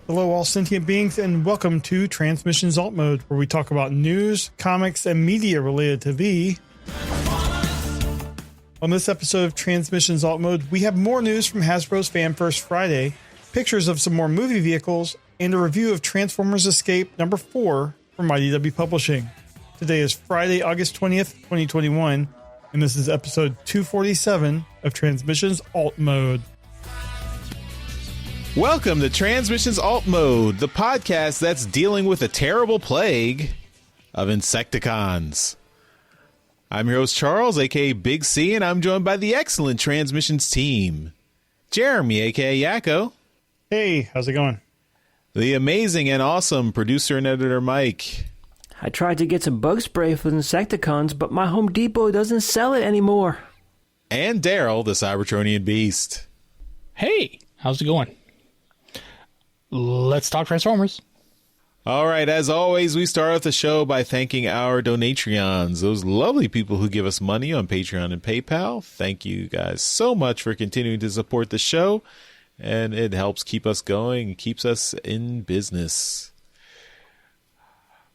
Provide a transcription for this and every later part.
Hello, all sentient beings, and welcome to Transmissions Alt Mode, where we talk about news, comics, and media related to the... On this episode of Transmissions Alt Mode, we have more news from Hasbro's Fan First Friday, pictures of some more movie vehicles, and a review of Transformers Escape number 4 from IDW Publishing. Today is Friday, August 20th, 2021, and this is episode 247 of Transmissions Alt Mode. Welcome to Transmissions Alt Mode, the podcast that's dealing with a terrible plague of Insecticons. I'm your host, Charles, aka Big C, and I'm joined by the excellent Transmissions team. Jeremy, aka Yakko. Hey, how's it going? The amazing and awesome producer and editor, Mike. I tried to get some bug spray for the Insecticons, but my Home Depot doesn't sell it anymore. And Daryl, the Cybertronian beast. Hey, how's it going? Let's talk Transformers. All right, as always, we start off the show by thanking our Donatreons, those lovely people who give us money on Patreon and PayPal. Thank you guys so much for continuing to support the show, and it helps keep us going and keeps us in business.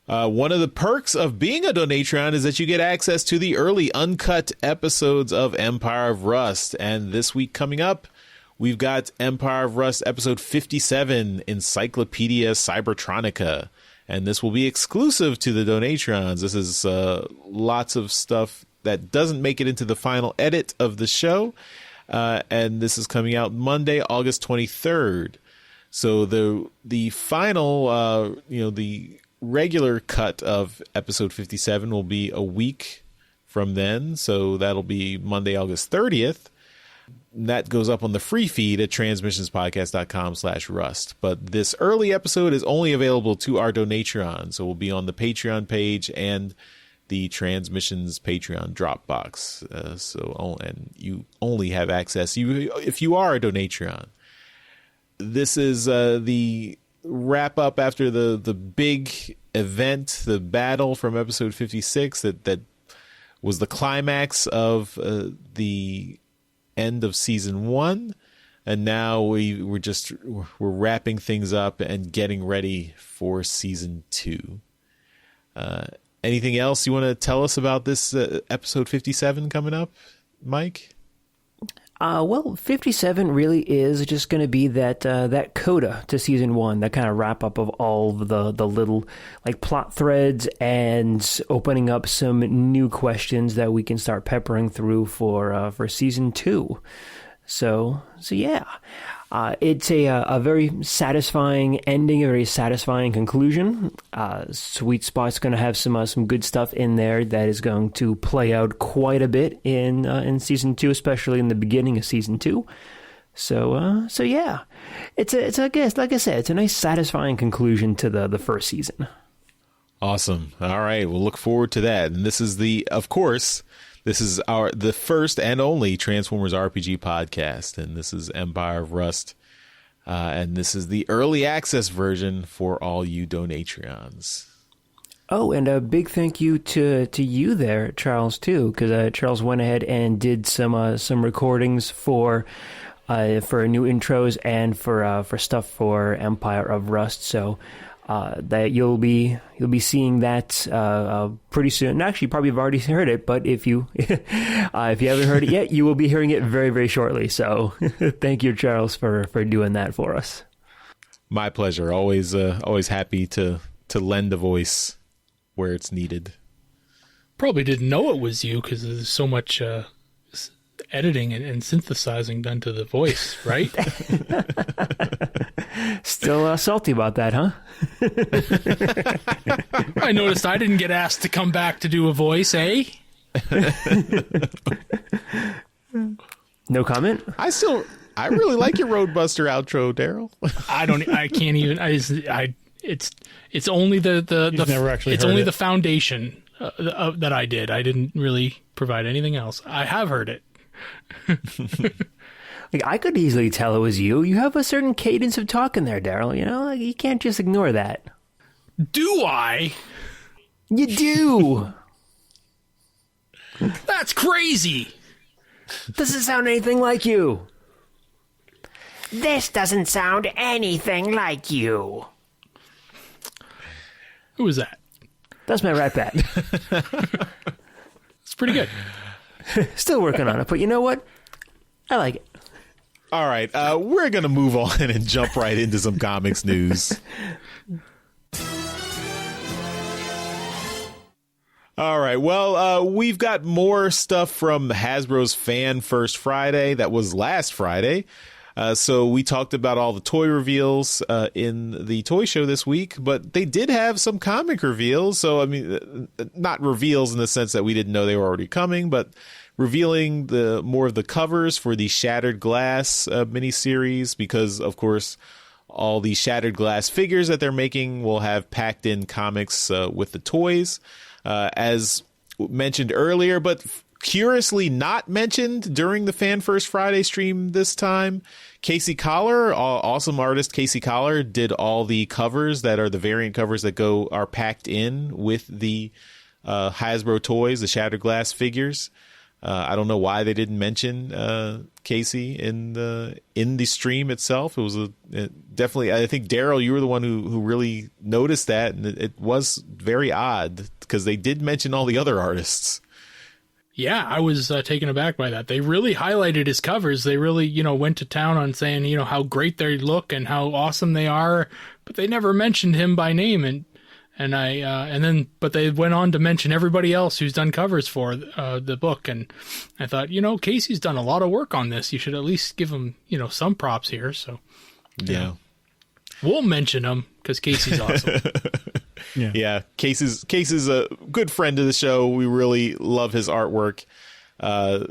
One of the perks of being a Donatreon is that you get access to the early uncut episodes of Empire of Rust, and this week coming up, we've got Empire of Rust episode 57, Encyclopedia Cybertronica, and this will be exclusive to the Donatrons. This is lots of stuff that doesn't make it into the final edit of the show, and this is coming out Monday, August 23rd. So the final, the regular cut of episode 57 will be a week from then, so that'll be Monday, August 30th. That goes up on the free feed at transmissionspodcast.com/rust. But this early episode is only available to our Donatreon, so we'll be on the Patreon page and the Transmissions Patreon Dropbox. And you only have access if you are a Donatreon. This is the wrap up after the big event, the battle from episode 56 that was the climax of the end of season 1, and now we're wrapping things up and getting ready for season 2. Anything else you want to tell us about this episode 57 coming up, Mike? Well, 57 really is just going to be that coda to season 1, that kind of wrap up of all the little like plot threads and opening up some new questions that we can start peppering through for season 2. So yeah, it's a very satisfying ending, a very satisfying conclusion. Sweet Spot's going to have some good stuff in there that is going to play out quite a bit in season 2, especially in the beginning of season 2. So yeah, it's I guess, like I said, it's a nice satisfying conclusion to the first season. Awesome. All right, we'll look forward to that. And this is the first and only Transformers RPG podcast, and this is Empire of Rust, and this is the early access version for all you Donatreons. Oh, and a big thank you to you there, Charles, too, because Charles went ahead and did some recordings for new intros and for stuff for Empire of Rust. So that you'll be seeing that pretty soon. Actually, you probably have already heard it, but if you haven't heard it yet, you will be hearing it very, very shortly. So thank you, Charles, for doing that for us. My pleasure. Always happy to lend a voice where it's needed. Probably didn't know it was you because there's so much editing and synthesizing done to the voice, right? Still salty about that, huh? I noticed I didn't get asked to come back to do a voice, eh? No comment? I really like your Roadbuster outro, Daryl. I can't even. It's only the foundation that I did. I didn't really provide anything else. I have heard it. Like, I could easily tell it was you. You have a certain cadence of talking there, Daryl. You know, like, you can't just ignore that. Do I? You do. That's crazy. Doesn't sound anything like you. This doesn't sound anything like you. Who was that? That's my Rat Bat. It's pretty good. Still working on it, but you know what? I like it. All right, we're going to move on and jump right into some comics news. All right, well, we've got more stuff from Hasbro's Fan First Friday. That was last Friday. So we talked about all the toy reveals in the toy show this week, but they did have some comic reveals. So, I mean, not reveals in the sense that we didn't know they were already coming, but revealing more of the covers for the Shattered Glass miniseries, because, of course, all the Shattered Glass figures that they're making will have packed in comics with the toys. As mentioned earlier, but curiously not mentioned during the Fan First Friday stream this time, Casey Collar, awesome artist Casey Collar, did all the covers that are the variant covers that are packed in with the Hasbro toys, the Shattered Glass figures. I don't know why they didn't mention Casey in the stream itself. It was definitely. I think Daryl, you were the one who really noticed that, and it was very odd because they did mention all the other artists. Yeah, I was taken aback by that. They really highlighted his covers. They really, went to town on saying, how great they look and how awesome they are, but they never mentioned him by name. But they went on to mention everybody else who's done covers for the book. And I thought, Casey's done a lot of work on this. You should at least give him, some props here. So, yeah. We'll mention him because Casey's awesome. Yeah. Casey's a good friend of the show. We really love his artwork. I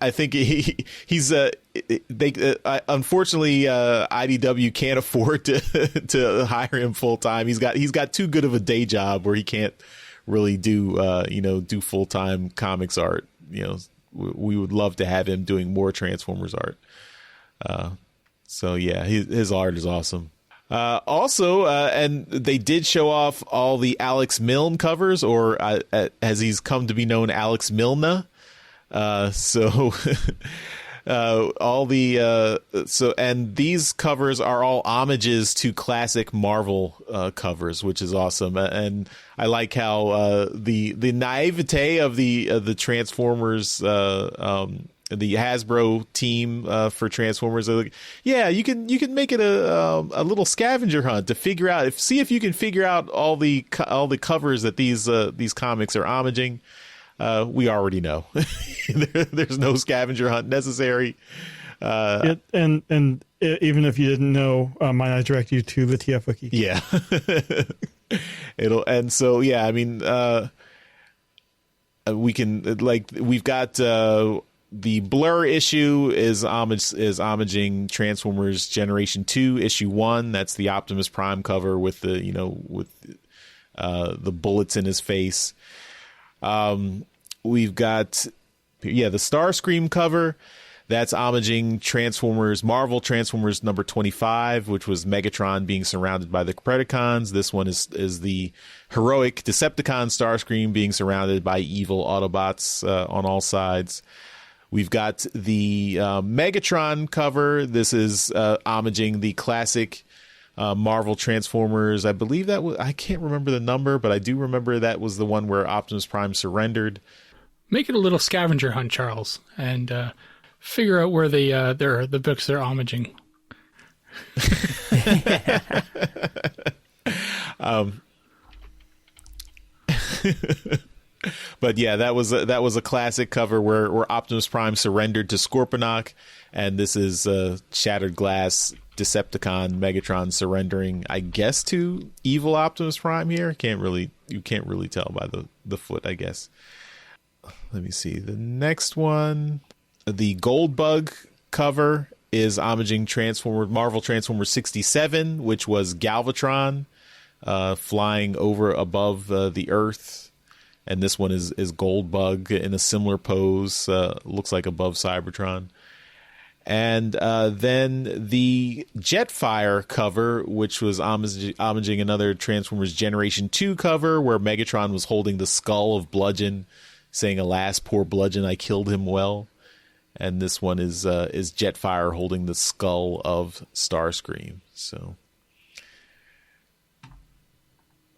think he's unfortunately IDW can't afford to hire him full time. He's got too good of a day job where he can't really do full time comics art. We would love to have him doing more Transformers art. So yeah, his art is awesome. Also, and they did show off all the Alex Milne covers, or as he's come to be known, Alex Milna. And these covers are all homages to classic Marvel covers, which is awesome. And I like how the naivete of the Transformers the Hasbro team for Transformers are like, yeah, you can make it a little scavenger hunt to figure out see if you can figure out all the covers that these comics are homaging. We already know there's no scavenger hunt necessary. And even if you didn't know, might I direct you to the TF Wiki? Yeah. We've got the Blur issue is homaging Transformers Generation 2 issue 1. That's the Optimus Prime cover with the bullets in his face. We've got the Starscream cover. That's homaging Marvel Transformers number 25, which was Megatron being surrounded by the Predacons. This one is the heroic Decepticon Starscream being surrounded by evil Autobots on all sides. We've got the Megatron cover. This is homaging the classic Marvel Transformers. I believe I can't remember the number, but I do remember that was the one where Optimus Prime surrendered. Make it a little scavenger hunt, Charles, and figure out where the books they're homaging. But yeah, that was a classic cover where Optimus Prime surrendered to Scorponok, and this is Shattered Glass Decepticon Megatron surrendering, I guess, to evil Optimus Prime here. You can't really tell by the foot, I guess. Let me see the next one. The Goldbug cover is homaging Marvel Transformers 67, which was Galvatron flying over above the Earth. And this one is Goldbug in a similar pose, looks like above Cybertron. And then the Jetfire cover, which was homaging another Transformers Generation 2 cover, where Megatron was holding the skull of Bludgeon, saying, "Alas, poor Bludgeon, I killed him well." and this one is Jetfire holding the skull of Starscream. So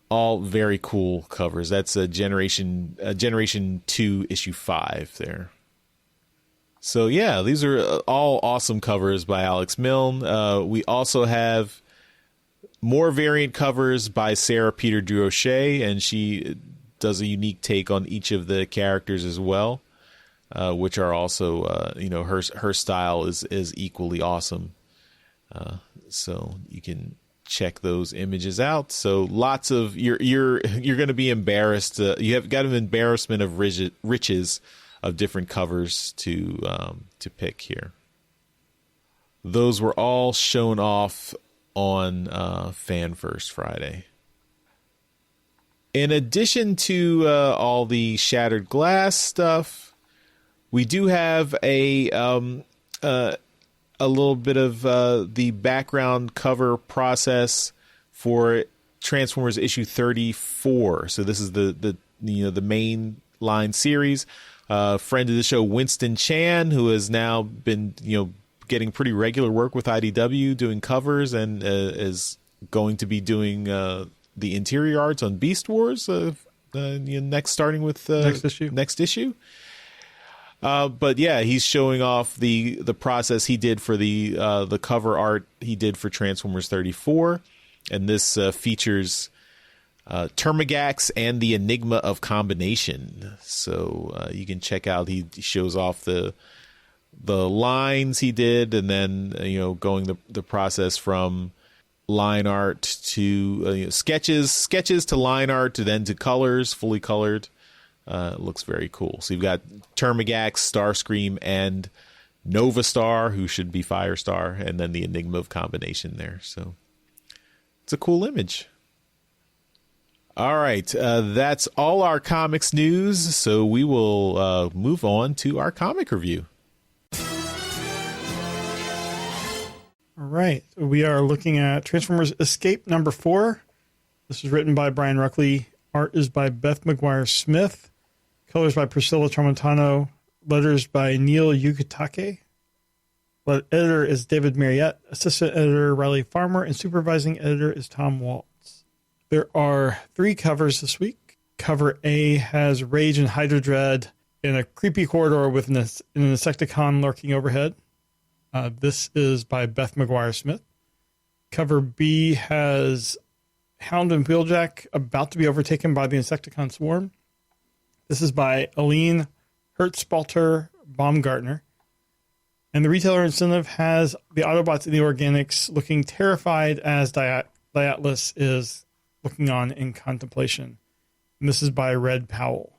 all very cool covers. That's a Generation 2 issue 5 there. So yeah, these are all awesome covers by Alex Milne. We also have more variant covers by Sarah Peter Durocher, and she does a unique take on each of the characters as well, which are also her style is equally awesome. So you can check those images out. So lots of you're going to be embarrassed. You have got an embarrassment of riches of different covers to pick here. Those were all shown off on Fan First Friday. In addition to all the Shattered Glass stuff, we do have a little bit of the background cover process for Transformers issue 34. So this is the main line series. Friend of the show, Winston Chan, who has now been getting pretty regular work with IDW doing covers, and is going to be doing the interior arts on Beast Wars starting with next issue. But yeah, he's showing off the process he did for the cover art he did for Transformers 34, and this features Termagax and the Enigma of Combination. So you can check out. He shows off the lines he did, and then going the process from line art to sketches to line art to then to colors, fully colored. It looks very cool. So you've got Termagax, Starscream, and Nova Star, who should be Firestar, and then the Enigma of Combination there. So it's a cool image. All right, that's all our comics news. So we will move on to our comic review. All right, we are looking at Transformers Escape number 4. This is written by Brian Ruckley. Art is by Beth McGuire-Smith. Colors by Priscilla Tramontano. Letters by Neil Yukitake. Editor is David Mariette. Assistant editor Riley Farmer. And supervising editor is Tom Waltz. There are 3 covers this week. Cover A has Rage and Hydra Dread in a creepy corridor with an Insecticon lurking overhead. This is by Beth McGuire-Smith. Cover B has Hound and Wheeljack about to be overtaken by the Insecticon swarm. This is by Aline Hertzspalter Baumgartner. And the retailer incentive has the Autobots and the Organics looking terrified as Diatlas is looking on in contemplation. And this is by Red Powell.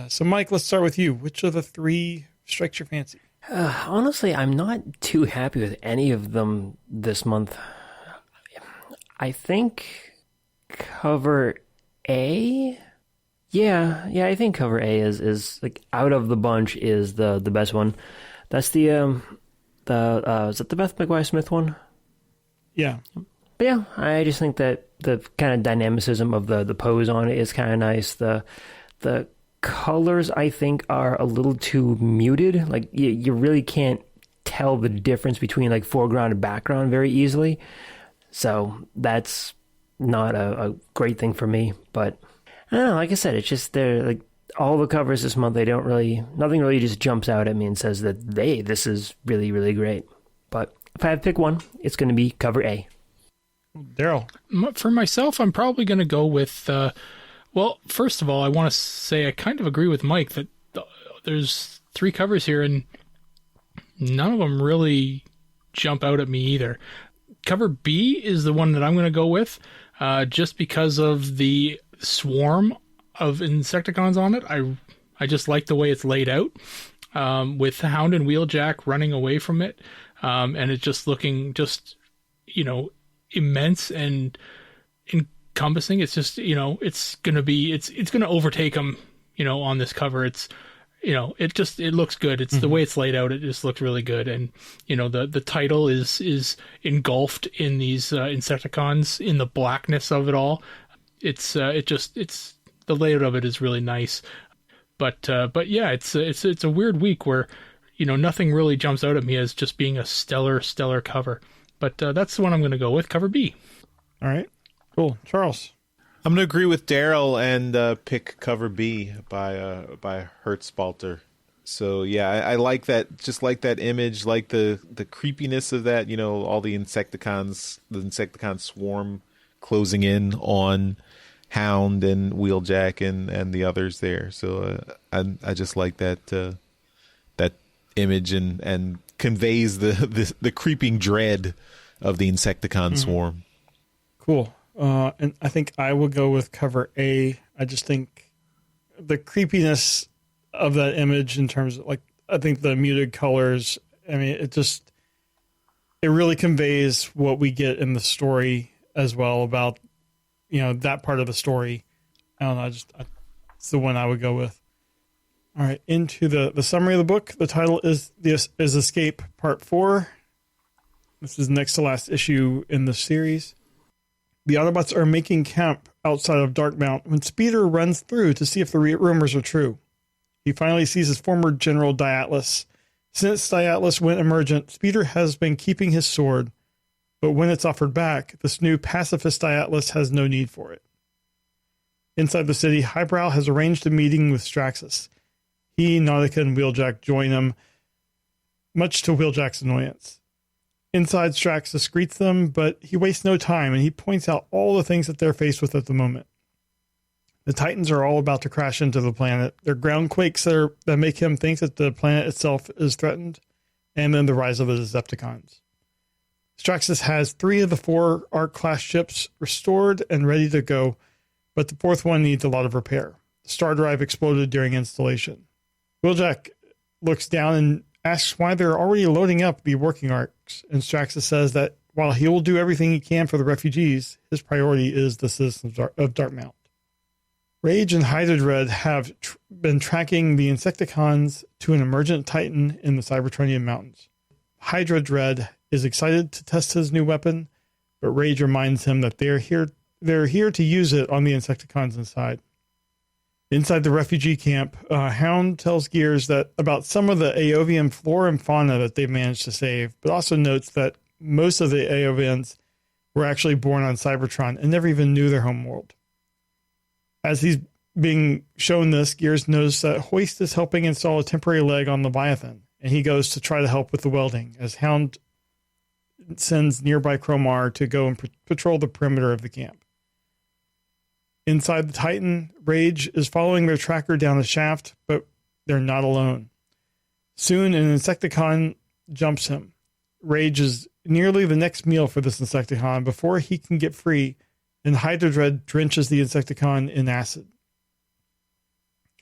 So, Mike, let's start with you. Which of the 3 strikes your fancy? Honestly, I'm not too happy with any of them this month. I think cover A. Yeah, I think cover A is like out of the bunch is the best one. That's the is that the Beth McGuire-Smith one? Yeah. But yeah, I just think that the kind of dynamicism of the pose on it is kind of nice. The colors, I think, are a little too muted. Like you really can't tell the difference between like foreground and background very easily. So that's not a great thing for me. But I don't know, like I said, it's just they're like all the covers this month, nothing really just jumps out at me and says that this is really, really great. But if I had to pick one, it's going to be cover A. Daryl. For myself, I'm probably going to go with, well, first of all, I want to say I kind of agree with Mike that there's 3 covers here and none of them really jump out at me either. Cover B is the one that I'm going to go with, just because of the swarm of Insecticons on it. I just like the way it's laid out, with Hound and Wheeljack running away from it, and it just looking immense and encompassing. It's just it's gonna overtake them on this cover. It's it looks good. It's the way it's laid out. It just looks really good. And the title is engulfed in these Insecticons in the blackness of it all. It's the layout of it is really nice. But yeah, it's a weird week where nothing really jumps out at me as just being a stellar cover. But that's the one I'm going to go with, cover B. All right, cool. Charles? I'm going to agree with Daryl and pick cover B by Hertzbalter. So yeah, I like that. Just like that image, like the creepiness of that. All the Insecticon swarm closing in on Hound and Wheeljack and the others there. So I just like that that image and conveys the creeping dread of the Insecticon swarm. Cool. And I think I will go with cover A. I just think the creepiness of that image in terms of I think the muted colors, it really conveys what we get in the story as well about, that part of the story. I don't know. It's the one I would go with. All right. Into the summary of the book. The title is Escape Part 4. This is next to last issue in the series. The Autobots are making camp outside of Darkmount when Speeder runs through to see if the rumors are true. He finally sees his former general, Diatlas. Since Diatlas went emergent, Speeder has been keeping his sword, but when it's offered back, this new pacifist Diatlas has no need for it. Inside the city, Highbrow has arranged a meeting with Straxus. He, Nautica, and Wheeljack join him, much to Wheeljack's annoyance. Inside, Straxus greets them, but he wastes no time, and he points out all the things that they're faced with at the moment. The Titans are all about to crash into the planet. There are ground quakes that make him think that the planet itself is threatened, and then the rise of the Decepticons. Straxus has 3 of the 4 Ark-class ships restored and ready to go, but the 4th one needs a lot of repair. The star drive exploded during installation. Wheeljack looks down and asks why they're already loading up the working Arks, and Straxus says that while he will do everything he can for the refugees, his priority is the citizens of Dartmount. Rage and Hydrodread have been tracking the Insecticons to an emergent Titan in the Cybertronian mountains. Hydrodread is excited to test his new weapon, but Rage reminds him that they're here to use it on the Insecticons inside. Inside the refugee camp, Hound tells Gears about some of the Aovian flora and fauna that they've managed to save, but also notes that most of the Aovians were actually born on Cybertron and never even knew their homeworld. As he's being shown this, Gears knows that Hoist is helping install a temporary leg on Leviathan, and he goes to try to help with the welding, as Hound sends nearby Cromar to go and patrol the perimeter of the camp. Inside the Titan, Rage is following their tracker down a shaft, but they're not alone. Soon, an Insecticon jumps him. Rage is nearly the next meal for this Insecticon before he can get free, and Hydrodread drenches the Insecticon in acid.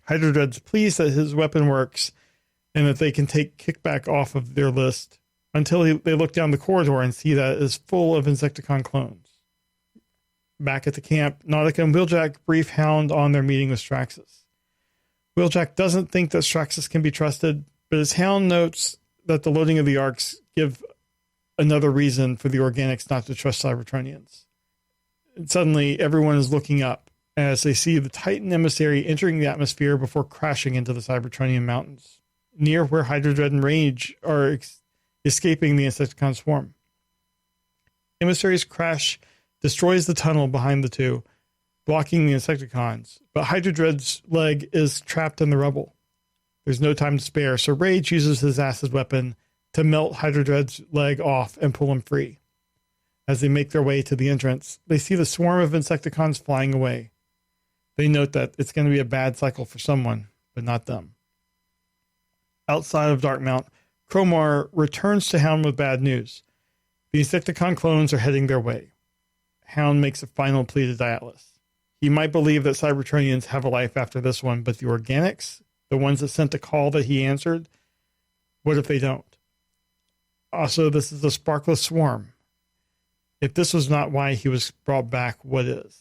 Hydrodread's pleased that his weapon works and that they can take Kickback off of their list until they look down the corridor and see that it is full of Insecticon clones. Back at the camp, Nautica and Wheeljack brief Hound on their meeting with Straxus. Wheeljack doesn't think that Straxus can be trusted, but as Hound notes that the loading of the Arks give another reason for the Organics not to trust Cybertronians. And suddenly, everyone is looking up as they see the Titan emissary entering the atmosphere before crashing into the Cybertronian mountains, near where Hydrodread and Rage are escaping the Insecticon swarm. Emissary's crash destroys the tunnel behind the two, blocking the Insecticons, but Hydrodread's leg is trapped in the rubble. There's no time to spare, so Rage uses his acid weapon to melt Hydrodread's leg off and pull him free. As they make their way to the entrance, they see the swarm of Insecticons flying away. They note that it's going to be a bad cycle for someone, but not them. Outside of Darkmount, Cromar returns to Hound with bad news. The Insecticon clones are heading their way. Hound makes a final plea to Diatlas. He might believe that Cybertronians have a life after this one, but the Organics, the ones that sent the call that he answered, what if they don't? Also, this is a sparkless swarm. If this was not why he was brought back, what is?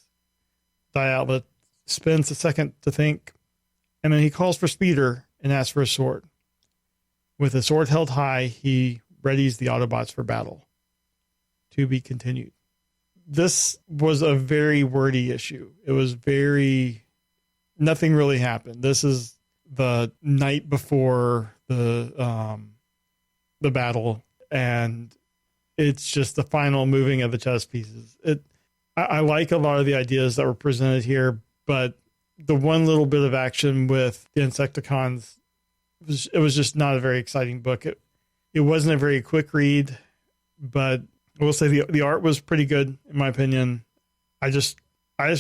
Diatlas spends a second to think, and then he calls for Speeder and asks for a sword. With his sword held high, he readies the Autobots for battle. To be continued. This was a very wordy issue. It was nothing really happened. This is the night before the battle, and it's just the final moving of the chess pieces. I like a lot of the ideas that were presented here, but the one little bit of action with the Insecticons, it was just not a very exciting book. It wasn't a very quick read, but I will say the art was pretty good in my opinion. I just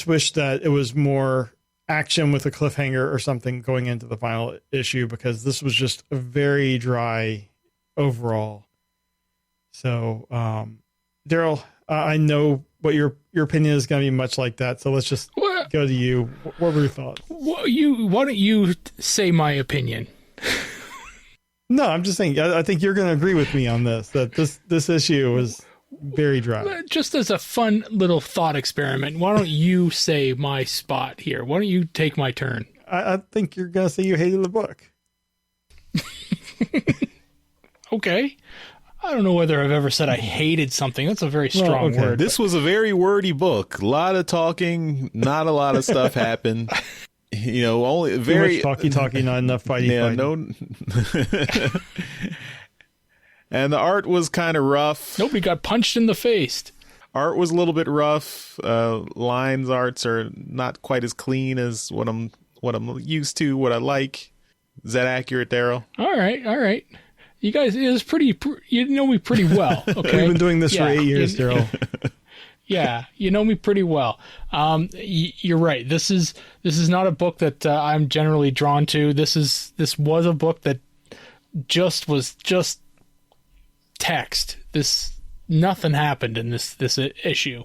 wish that it was more action with a cliffhanger or something going into the final issue, because this was just a very dry overall. So, Daryl, I know what your opinion is going to be much like that. So let's just go to you. What were your thoughts? Why don't you say my opinion? No, I'm just saying, I think you're going to agree with me on this, that this issue was very dry. Just as a fun little thought experiment, why don't you say my spot here? Why don't you take my turn? I think you're going to say you hated the book. Okay. I don't know whether I've ever said I hated something. That's a very strong word. This was a very wordy book. A lot of talking, not a lot of stuff happened. Only very too much talky, not enough fighting. Yeah, no. And the art was kind of rough. Nobody got punched in the face. Art was a little bit rough. Lines arts are not quite as clean as what I'm used to, what I like. Is that accurate, Daryl? All right. You guys, you know me pretty well. Okay, we've been doing this for 8 years, Daryl. Yeah, you know me pretty well. You're right. This is not a book that I'm generally drawn to. This was a book that was just text. Nothing happened in this issue.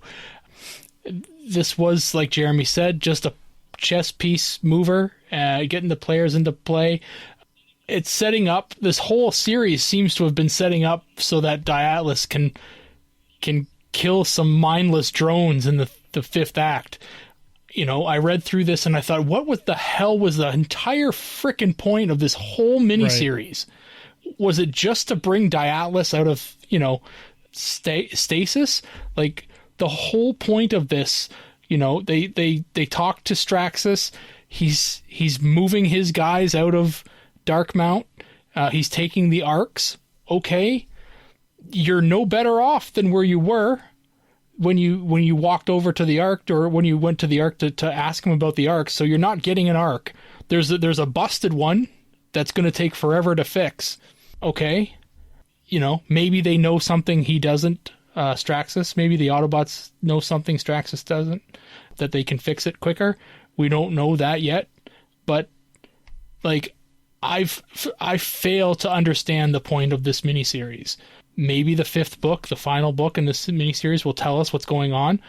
This was, like Jeremy said, just a chess piece mover, getting the players into play. It's setting up, this whole series seems to have been setting up so that Atlas can kill some mindless drones in the fifth act. I read through this and I thought, what the hell was the entire frickin' point of this whole miniseries? Right. Was it just to bring Atlas out of, stasis? Like, the whole point of this, they talk to Straxus. He's moving his guys out of Darkmount. He's taking the arcs. Okay. You're no better off than where you were when you walked over to the Ark, or when you went to the Ark to ask him about the Ark. So you're not getting an Ark. There's a busted one that's going to take forever to fix. Okay. Maybe they know something he doesn't, Straxus. Maybe the Autobots know something Straxus doesn't, that they can fix it quicker. We don't know that yet. But, like, I fail to understand the point of this miniseries. Maybe the fifth book, the final book in this miniseries, will tell us what's going on.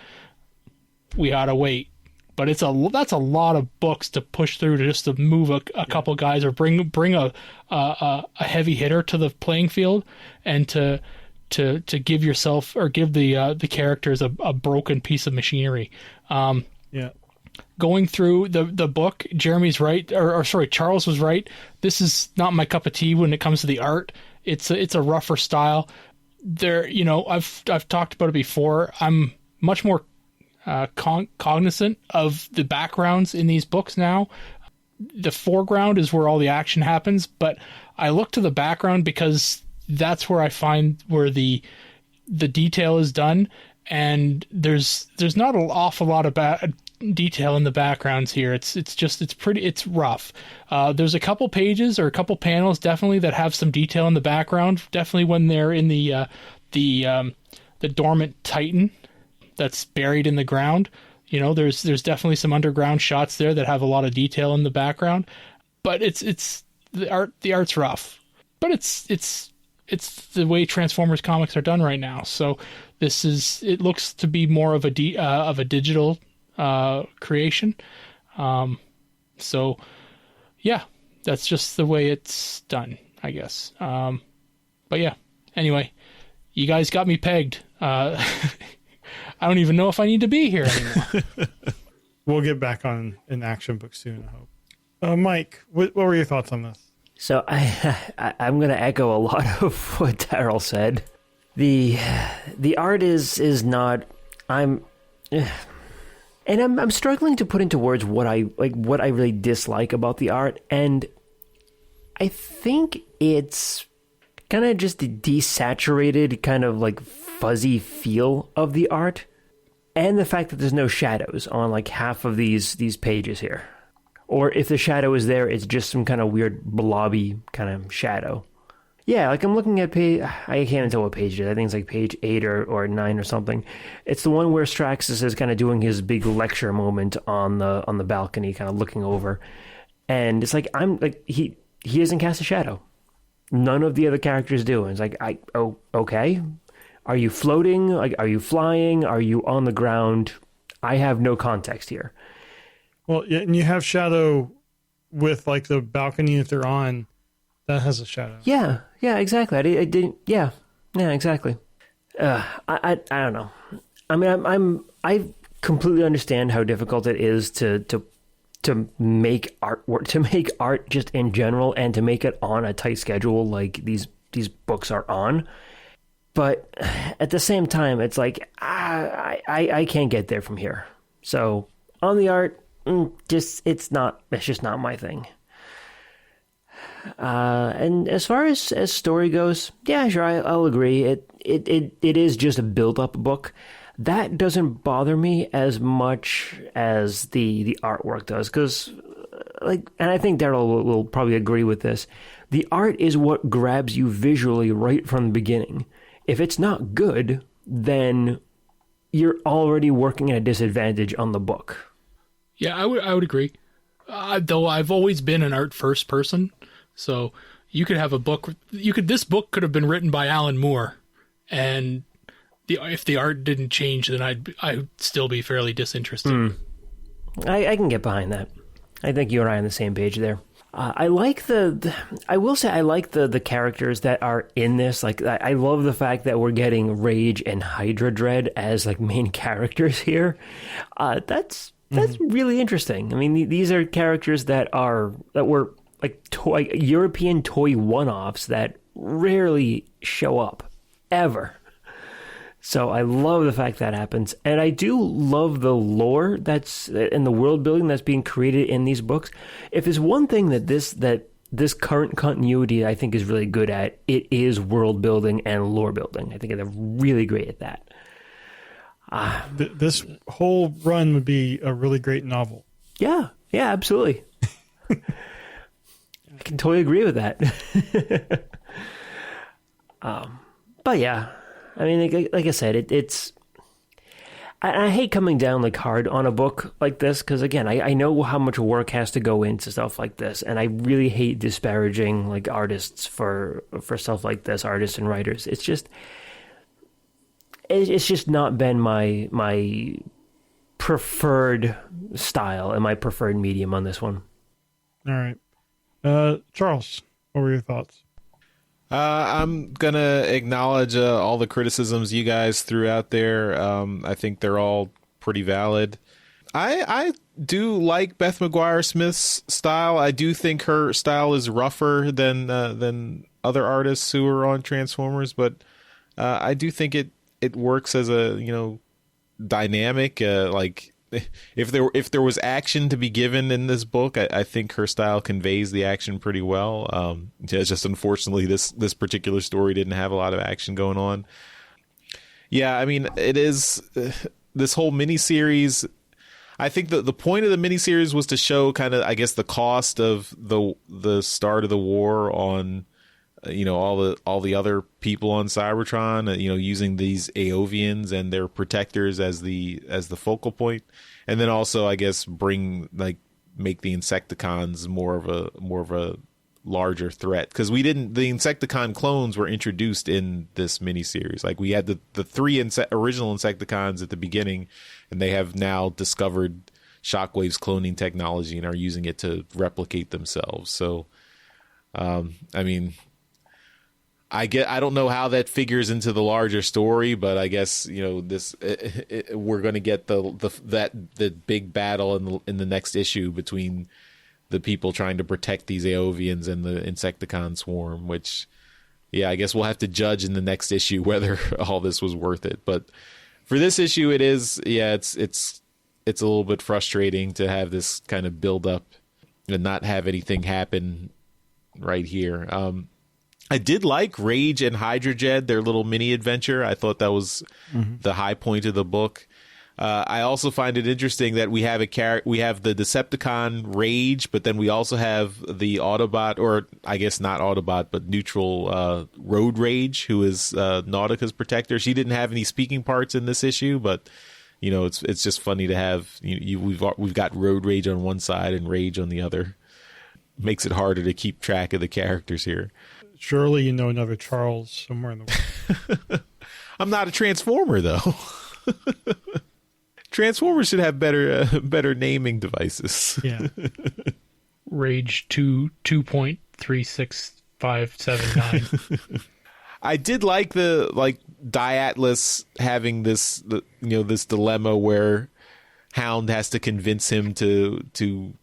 We ought to wait. But that's a lot of books to push through just to move a couple guys, or bring a heavy hitter to the playing field, and to give yourself, or give the characters a broken piece of machinery. Going through the book, Jeremy's right, or sorry, Charles was right. This is not my cup of tea when it comes to the art. It's a rougher style. I've talked about it before. I'm much more cognizant of the backgrounds in these books now. The foreground is where all the action happens, but I look to the background because that's where I find where the detail is done, and there's not an awful lot of detail in the backgrounds here. It's rough. There's a couple pages or a couple panels definitely that have some detail in the background. Definitely when they're in the dormant Titan that's buried in the ground. There's definitely some underground shots there that have a lot of detail in the background. But it's the art's rough. But it's the way Transformers comics are done right now. So it looks to be more of a digital creation. So yeah, that's just the way it's done, I guess. But yeah, anyway, you guys got me pegged. I don't even know if I need to be here anymore. We'll get back on an action book soon, I hope. Mike, what were your thoughts on this? So I'm going to echo a lot of what Daryl said. The art is not. I'm struggling to put into words what I really dislike about the art, and I think it's kind of just a desaturated, kind of like fuzzy feel of the art, and the fact that there's no shadows on like half of these pages here. Or if the shadow is there, it's just some kind of weird blobby kind of shadow. Yeah, like I'm looking at page, I can't even tell what page it is. I think it's like page 8 or 9 or something. It's the one where Straxus is kind of doing his big lecture moment on the balcony, kind of looking over. And it's like, he doesn't cast a shadow. None of the other characters do. And it's like, okay. Are you floating? Like, are you flying? Are you on the ground? I have no context here. Well, yeah, and you have shadow with like the balcony that they're on. That has a shadow. Yeah, exactly. I didn't. Yeah, exactly. I don't know. I mean, I completely understand how difficult it is to make artwork, to make art just in general, and to make it on a tight schedule like these books are on. But at the same time, it's like I can't get there from here. So on the art, it's just not my thing. And as far as story goes, yeah, sure, I'll agree. It is just a build-up book. That doesn't bother me as much as the artwork does, because, and I think Daryl will probably agree with this. The art is what grabs you visually right from the beginning. If it's not good, then you're already working at a disadvantage on the book. Yeah, I would agree. Though I've always been an art first person, so you could have a book. This book could have been written by Alan Moore, and if the art didn't change, then I'd still be fairly disinterested. I can get behind that. I think you and I are on the same page there. I like I will say I like the characters that are in this. Like, I love the fact that we're getting Rage and Hydra Dread as like main characters here. That's really interesting. I mean, these are characters that were like European toy one-offs that rarely show up ever. So I love the fact that happens, and I do love the lore that's in the world building that's being created in these books. If there's one thing that this current continuity I think is really good at, it is world building and lore building. I think they're really great at that. This whole run would be a really great novel. Yeah, absolutely. I can totally agree with that. But yeah. I mean, like I said, it's. I hate coming down like hard on a book like this because, again, I know how much work has to go into stuff like this, and I really hate disparaging like artists for stuff like this, artists and writers. It's just not been my preferred style and my preferred medium on this one. All right, Charles, what were your thoughts? I'm going to acknowledge all the criticisms you guys threw out there. I think they're all pretty valid. I do like Beth McGuire Smith's style. I do think her style is rougher than other artists who are on Transformers, but I do think it works as a, dynamic, like if there was action to be given in this book, I think her style conveys the action pretty well. Just unfortunately, this particular story didn't have a lot of action going on. Yeah, I mean, it is this whole miniseries. I think the point of the miniseries was to show kind of, I guess, the cost of the start of the war on, all the other people on Cybertron, using these Aovians and their protectors as the focal point, and then also, I guess, make the Insecticons more of a larger threat, because the Insecticon clones were introduced in this miniseries. Like, we had the three original Insecticons at the beginning, and they have now discovered Shockwave's cloning technology and are using it to replicate themselves. So, I mean, I don't know how that figures into the larger story, but I guess we're going to get the big battle in the next issue between the people trying to protect these Aovians and the Insecticon swarm. Which, yeah, I guess we'll have to judge in the next issue whether all this was worth it. But for this issue, it is. Yeah, it's a little bit frustrating to have this kind of build up and not have anything happen right here. I did like Rage and Hydrojed, their little mini adventure. I thought that was the high point of the book. I also find it interesting that we have we have the Decepticon Rage, but then we also have the Autobot, or I guess not Autobot, but neutral Road Rage, who is Nautica's protector. She didn't have any speaking parts in this issue, but it's just funny to have. We've got Road Rage on one side and Rage on the other. Makes it harder to keep track of the characters here. Surely you know another Charles somewhere in the world. I'm not a Transformer, though. Transformers should have better naming devices. Yeah. Rage 2.36579. I did like the Diatlas having this this dilemma where Hound has to convince him to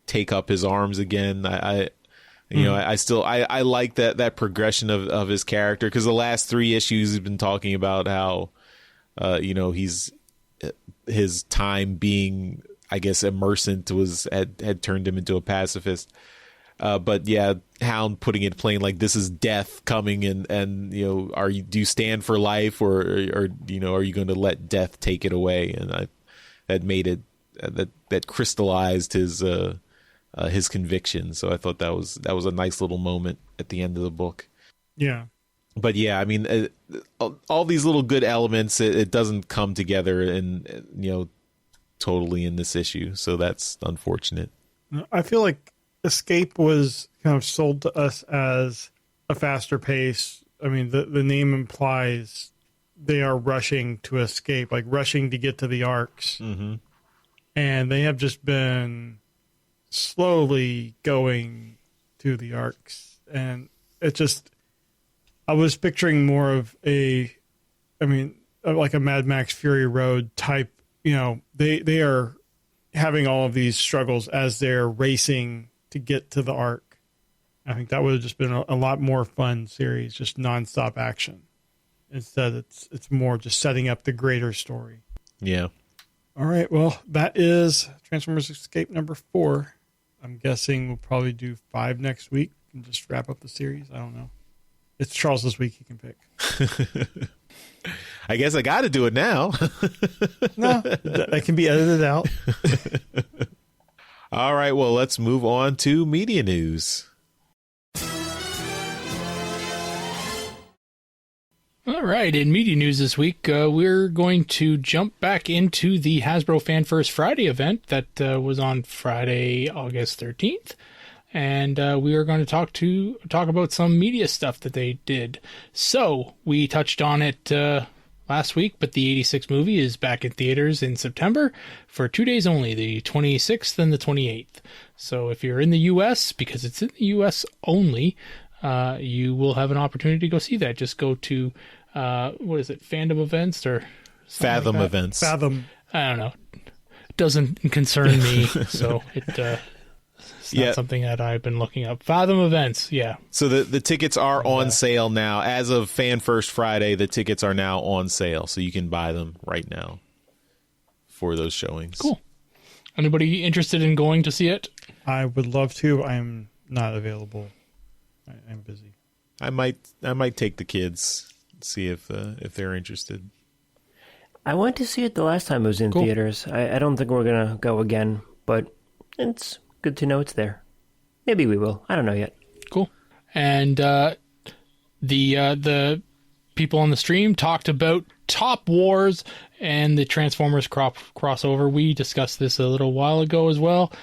take up his arms again. I like that progression of his character, because the last 3 issues he's been talking about how his time being, I guess, immersant had turned him into a pacifist. But yeah, Hound putting it plain, like, this is death coming, and do you stand for life, or are you going to let death take it away? And that made it that crystallized his conviction. So I thought that was a nice little moment at the end of the book. Yeah. But yeah, I mean, all these little good elements, it doesn't come together and totally in this issue. So that's unfortunate. I feel like Escape was kind of sold to us as a faster pace. I mean, the name implies they are rushing to escape, like rushing to get to the arcs. Mm-hmm. And they have just been slowly going to the arcs. And it just, I was picturing more of like a Mad Max Fury Road type, they are having all of these struggles as they're racing to get to the arc. I think that would have just been a lot more fun series, just nonstop action. Instead, it's more just setting up the greater story. Yeah. All right. Well, that is Transformers Escape number 4. I'm guessing we'll probably do 5 next week and just wrap up the series. I don't know. It's Charles this week. He can pick. I guess I got to do it now. No, that can be edited out. All right. Well, let's move on to media news. All right, in media news this week, we're going to jump back into the Hasbro Fan First Friday event that was on Friday, August 13th. And we are going to talk about some media stuff that they did. So, we touched on it last week, but the 86 movie is back in theaters in September for 2 days only, the 26th and the 28th. So, if you're in the U.S., because it's in the U.S. only, you will have an opportunity to go see that. Just go to what is it, Fandom Events or Fathom like Events. Fathom. I don't know. It doesn't concern me, so it's not something that I've been looking up. Fathom Events, yeah. So the tickets are on sale now. As of Fan First Friday, the tickets are now on sale, so you can buy them right now for those showings. Cool. Anybody interested in going to see it? I would love to. I'm not available. I'm busy. I might take the kids, see if they're interested. I went to see it the last time it was in theaters. I don't think we're going to go again, but it's good to know it's there. Maybe we will. I don't know yet. Cool. And the people on the stream talked about Top Wars and the Transformers crossover. We discussed this a little while ago as well.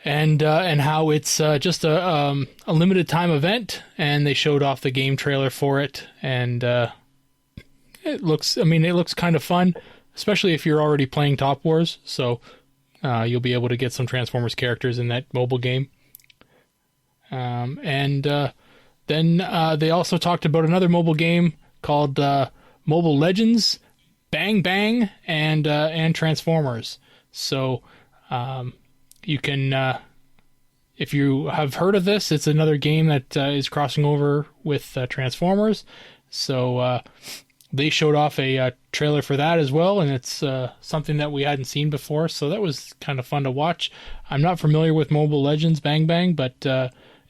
And how it's just a limited time event, and they showed off the game trailer for it, and it looks kind of fun, especially if you're already playing Top Wars. So you'll be able to get some Transformers characters in that mobile game. Then they also talked about another mobile game called Mobile Legends, Bang Bang, and Transformers. So. You can, if you have heard of this, it's another game that is crossing over with Transformers. So they showed off a trailer for that as well, and it's something that we hadn't seen before. So that was kind of fun to watch. I'm not familiar with Mobile Legends Bang Bang, but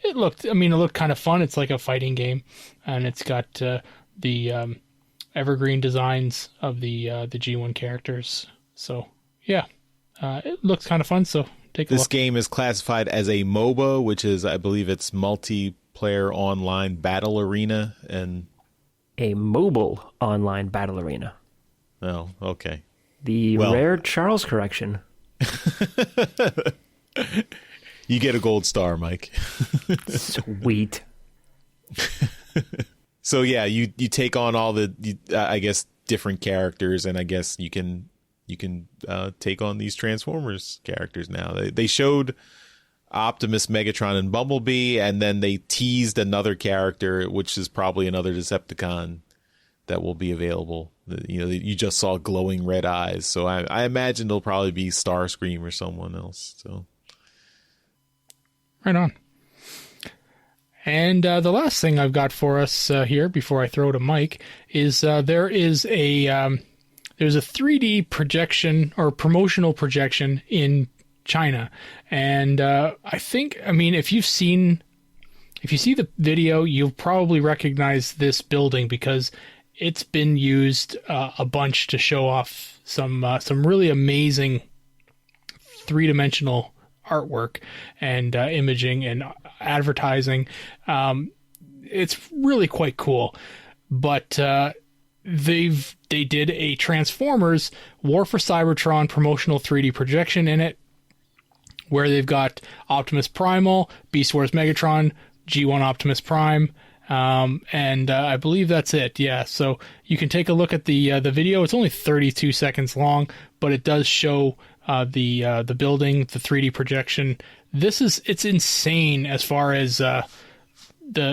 it looked kind of fun. It's like a fighting game, and it's got the evergreen designs of the G1 characters. So yeah, it looks kind of fun. So take a look. This game is classified as a MOBA, which is, I believe, it's multiplayer online battle arena, and A mobile online battle arena. oh, okay. The rare Charles correction. You get a gold star, Mike. Sweet. So yeah, you take on all the I guess different characters, and I guess you can take on these Transformers characters now. They showed Optimus, Megatron, and Bumblebee, and then they teased another character, which is probably another Decepticon that will be available. You just saw glowing red eyes, so I imagine it'll probably be Starscream or someone else. So right on. And the last thing I've got for us here before I throw to Mike is there's a 3D projection or promotional projection in China, and if you see the video, you'll probably recognize this building because it's been used a bunch to show off some really amazing 3-dimensional artwork and imaging and advertising. It's really quite cool, but they did a Transformers War for Cybertron promotional 3D projection in it, where they've got Optimus Primal, Beast Wars Megatron, G1 Optimus Prime, and I believe that's it. Yeah, so you can take a look at the video. It's only 32 seconds long, but it does show the building, the 3D projection. It's insane as far as the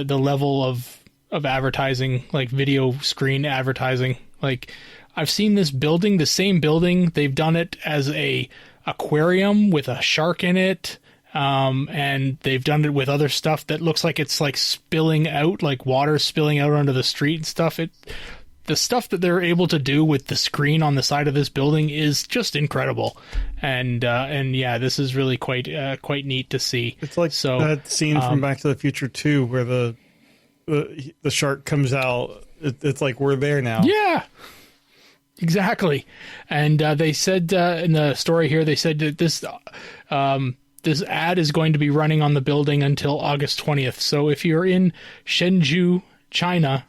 level of advertising, like video screen advertising. Like, I've seen this building, the same building. They've done it as a aquarium with a shark in it. And they've done it with other stuff that looks like it's like spilling out, like water spilling out onto the street and stuff. The stuff that they're able to do with the screen on the side of this building is just incredible. And yeah, this is really quite neat to see. It's like that scene from Back to the Future 2 where the shark comes out. It's like we're there now. Yeah, exactly. And they said in the story here, they said that this ad is going to be running on the building until August 20th. So if you're in Shenzhou, China,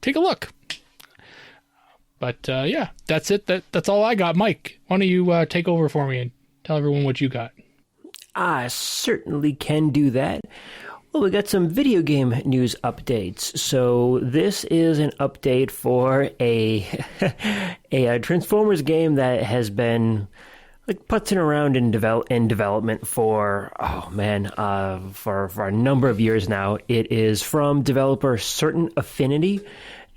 take a look. But yeah, that's it. That's all I got. Mike, why don't you take over for me and tell everyone what you got? I certainly can do that. Well, we got some video game news updates. So this is an update for a Transformers game that has been like putzing around in development for for a number of years now. It is from developer Certain Affinity,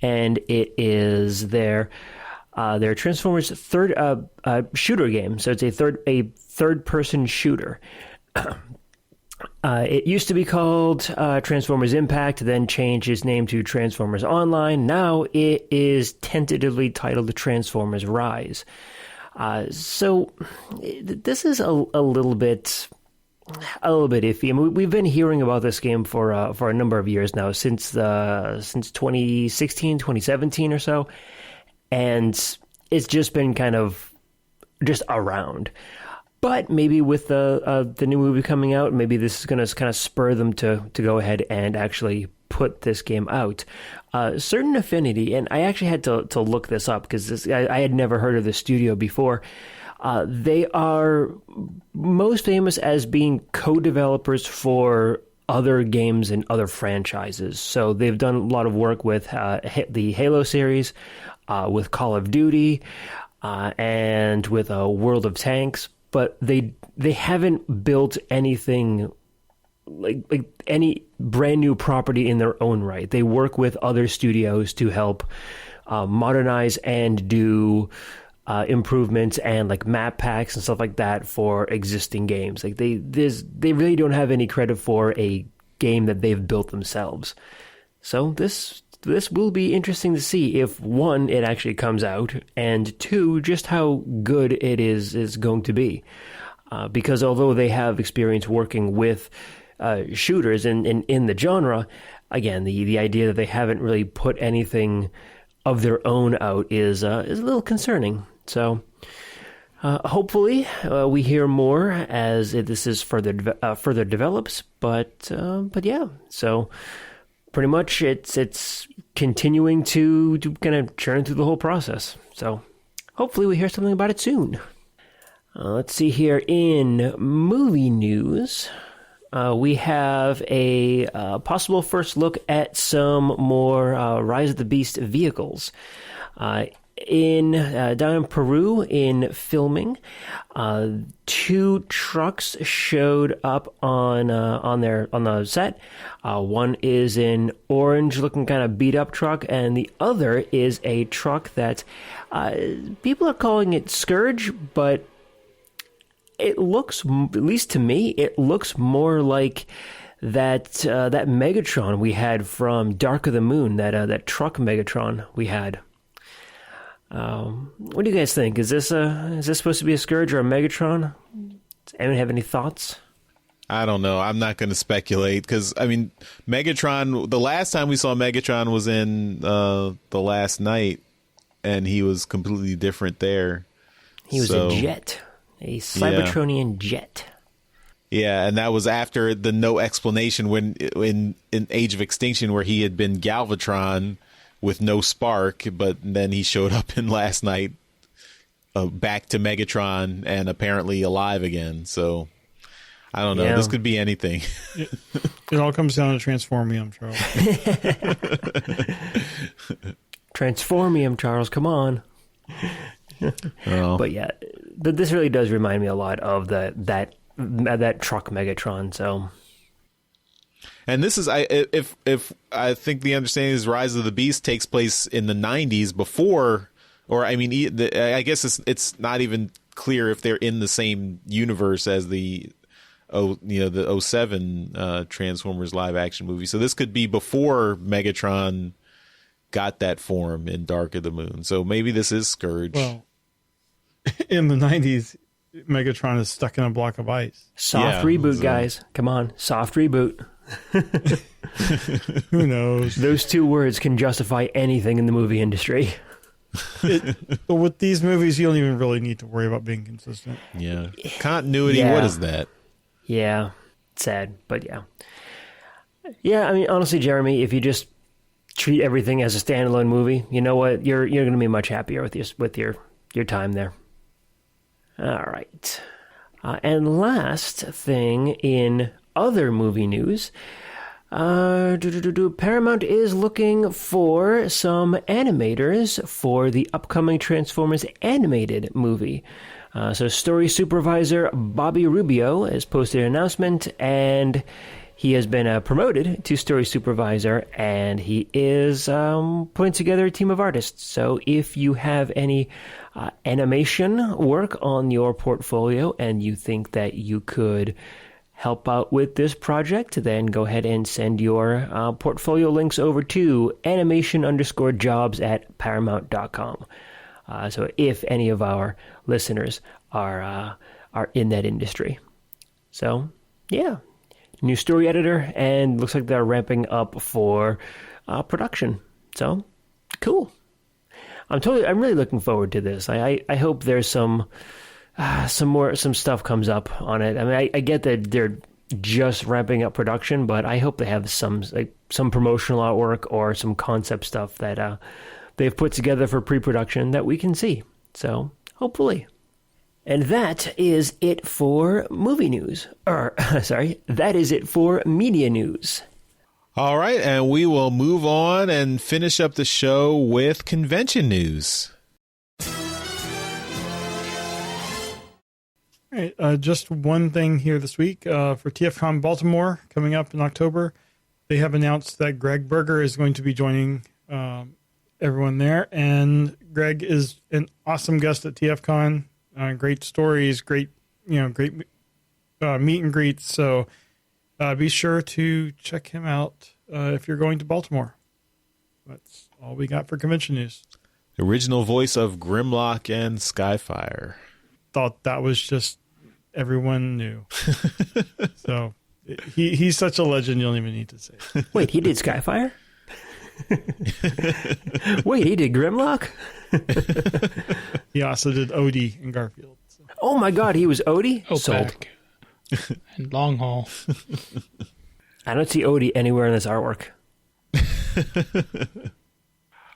and it is their Transformers third shooter game. So it's a third person shooter. It used to be called Transformers Impact, then changed its name to Transformers Online. Now it is tentatively titled Transformers Rise. So this is a little bit iffy. I mean, we've been hearing about this game for a number of years now, since 2016, 2017 or so, and it's just been kind of just around. But maybe with the new movie coming out, maybe this is going to kind of spur them to go ahead and actually put this game out. Certain Affinity, and I actually had to look this up because I had never heard of this studio before. They are most famous as being co-developers for other games and other franchises. So they've done a lot of work with the Halo series, with Call of Duty, and with World of Tanks. But they haven't built anything like any brand new property in their own right. They work with other studios to help modernize and do improvements and like map packs and stuff like that for existing games. Like they really don't have any credit for a game that they've built themselves. So this will be interesting to see if, one, it actually comes out, and two, just how good it is going to be. Because although they have experience working with shooters in the genre. Again, the idea that they haven't really put anything of their own out is a little concerning. So hopefully we hear more as this is further develops. But yeah, so pretty much it's continuing to kind of churn through the whole process. So hopefully we hear something about it soon. Let's see here in movie news. We have a possible first look at some more Rise of the Beast vehicles. Down in Peru in filming, 2 trucks showed up on the set. One is an orange looking kind of beat up truck, and the other is a truck that people are calling it Scourge, but it looks, at least to me, it looks more like that Megatron we had from Dark of the Moon, that truck Megatron we had. What do you guys think? Is this supposed to be a Scourge or a Megatron? Does anyone have any thoughts? I don't know. I'm not going to speculate because, I mean, Megatron, the last time we saw Megatron was in The Last Night, and he was completely different there. He was a jet. A Cybertronian jet. Yeah, and that was after the no explanation when in Age of Extinction where he had been Galvatron with no spark, but then he showed up in Last Night back to Megatron and apparently alive again. So I don't know. Yeah. This could be anything. It all comes down to Transformium, Charles. Transformium, Charles. Come on. Oh. But yeah, this really does remind me a lot of that truck Megatron. So, and this is if I think the understanding is Rise of the Beast takes place in the 90s before, or I mean, I guess it's not even clear if they're in the same universe as the 07 Transformers live action movie. So this could be before Megatron got that form in Dark of the Moon. So maybe this is Scourge. Well, in the 90s, Megatron is stuck in a block of ice. Soft reboot, guys. Come on. Soft reboot. Who knows? Those 2 words can justify anything in the movie industry. But with these movies, you don't even really need to worry about being consistent. Yeah. Continuity, what is that? Yeah. Sad, but yeah. Yeah, I mean, honestly, Jeremy, if you just treat everything as a standalone movie, you know what? You're going to be much happier with your time there. All right. And last thing in other movie news, Paramount is looking for some animators for the upcoming Transformers animated movie. So story supervisor Bobby Rubio has posted an announcement, and he has been promoted to story supervisor, and he is putting together a team of artists. So if you have any animation work on your portfolio and you think that you could help out with this project, then go ahead and send your portfolio links over to animation_jobs@paramount.com. So if any of our listeners are in that industry. So, yeah. New story editor, and looks like they're ramping up for production. So, cool. I'm really looking forward to this. I hope there's some stuff comes up on it. I mean, I get that they're just ramping up production, but I hope they have some promotional artwork or some concept stuff that they've put together for pre-production that we can see. So, hopefully. And that is it for movie news. That is it for media news. All right, and we will move on and finish up the show with convention news. All right, just one thing here this week for TFCon Baltimore coming up in October. They have announced that Greg Berger is going to be joining everyone there, and Greg is an awesome guest at TFCon. Great stories, great meet and greets. So be sure to check him out if you're going to Baltimore. That's all we got for convention news. Original voice of Grimlock and Skyfire. Thought that was just everyone knew. So He's such a legend, you don't even need to say it. Wait, he did Skyfire? Wait, he did Grimlock? He also did Odie in Garfield. So. Oh my god, he was Odie? Sold. Opac. And Long Haul. I don't see Odie anywhere in this artwork.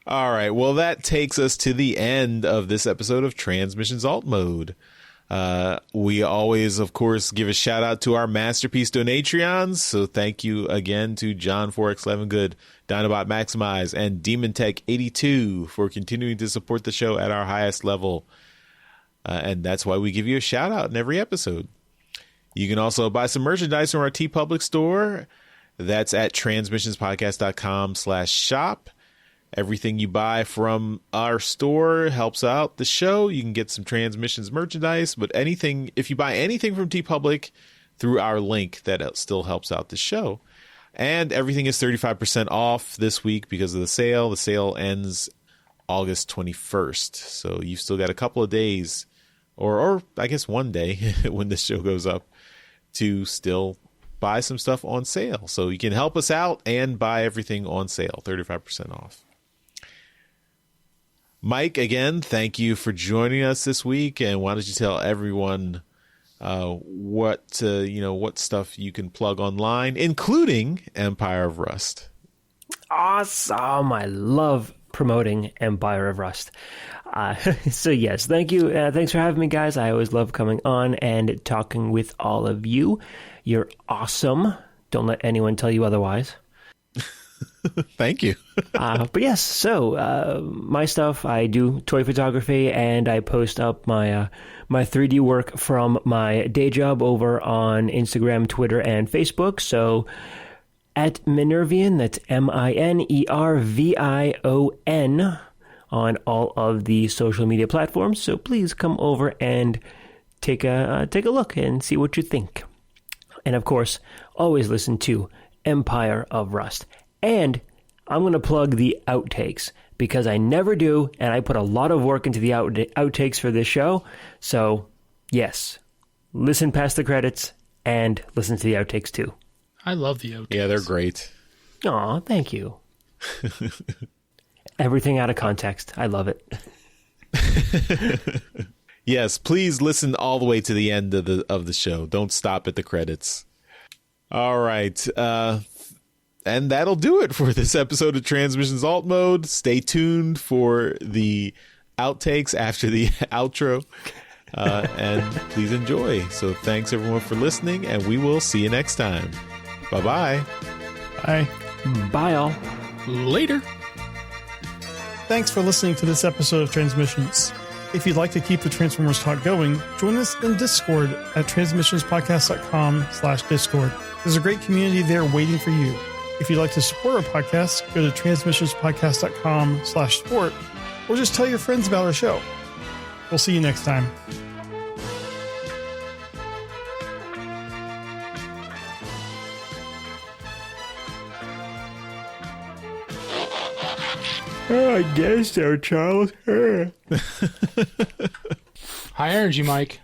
All right. Well, that takes us to the end of this episode of Transmissions Alt Mode. We always, of course, give a shout out to our Masterpiece Donatreons. So thank you again to John 4X11 Good, Dinobot Maximize, and Demon Tech 82 for continuing to support the show at our highest level. And that's why we give you a shout out in every episode. You can also buy some merchandise from our TeePublic store. That's at transmissionspodcast.com/shop. Everything you buy from our store helps out the show. You can get some Transmissions merchandise, but if you buy anything from TeePublic through our link, that still helps out the show. And everything is 35% off this week because of the sale. The sale ends August 21st. So you've still got a couple of days, or I guess one day when this show goes up, to still buy some stuff on sale. So you can help us out and buy everything on sale, 35% off. Mike, again, thank you for joining us this week. And why don't you tell everyone what stuff you can plug online, including Empire of Rust. Awesome. I love promoting Empire of Rust. So yes, thank you. Thanks for having me, guys. I always love coming on and talking with all of you. You're awesome. Don't let anyone tell you otherwise. Thank you. But yes, so my stuff, I do toy photography, and I post up my 3D work from my day job over on Instagram, Twitter, and Facebook. So at Minervion, that's MINERVION, on all of the social media platforms. So please come over and take a look and see what you think. And of course, always listen to Empire of Rust. And I'm going to plug the outtakes, because I never do, and I put a lot of work into the outtakes for this show. So, yes, listen past the credits and listen to the outtakes too. I love the outtakes. Yeah, they're great. Aw, thank you. Everything out of context. I love it. Yes, please listen all the way to the end of the show. Don't stop at the credits. All right. And that'll do it for this episode of Transmissions Alt Mode. Stay tuned for the outtakes after the outro. And please enjoy. So thanks everyone for listening, and we will see you next time. Bye-bye. Bye. Bye, all. Later. Thanks for listening to this episode of Transmissions. If you'd like to keep the Transformers talk going, join us in Discord at transmissionspodcast.com/Discord. There's a great community there waiting for you. If you'd like to support our podcast, go to transmissionspodcast.com/support, or just tell your friends about our show. We'll see you next time. I guess so, Charles. High energy, Mike.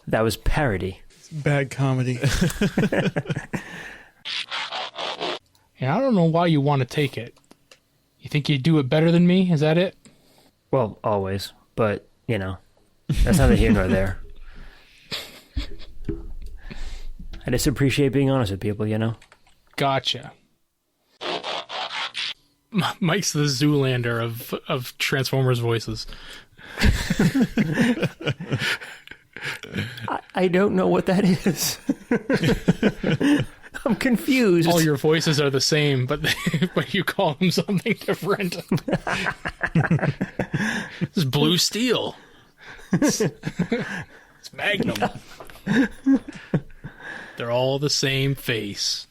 That was parody. Bad comedy. Yeah, I don't know why you want to take it. You think you'd do it better than me? Is that it? Well, always. But, that's neither here nor there. I just appreciate being honest with people, Gotcha. Mike's the Zoolander of Transformers voices. I don't know what that is. I'm confused. All your voices are the same, but you call them something different. It's Blue Steel. It's Magnum. They're all the same face.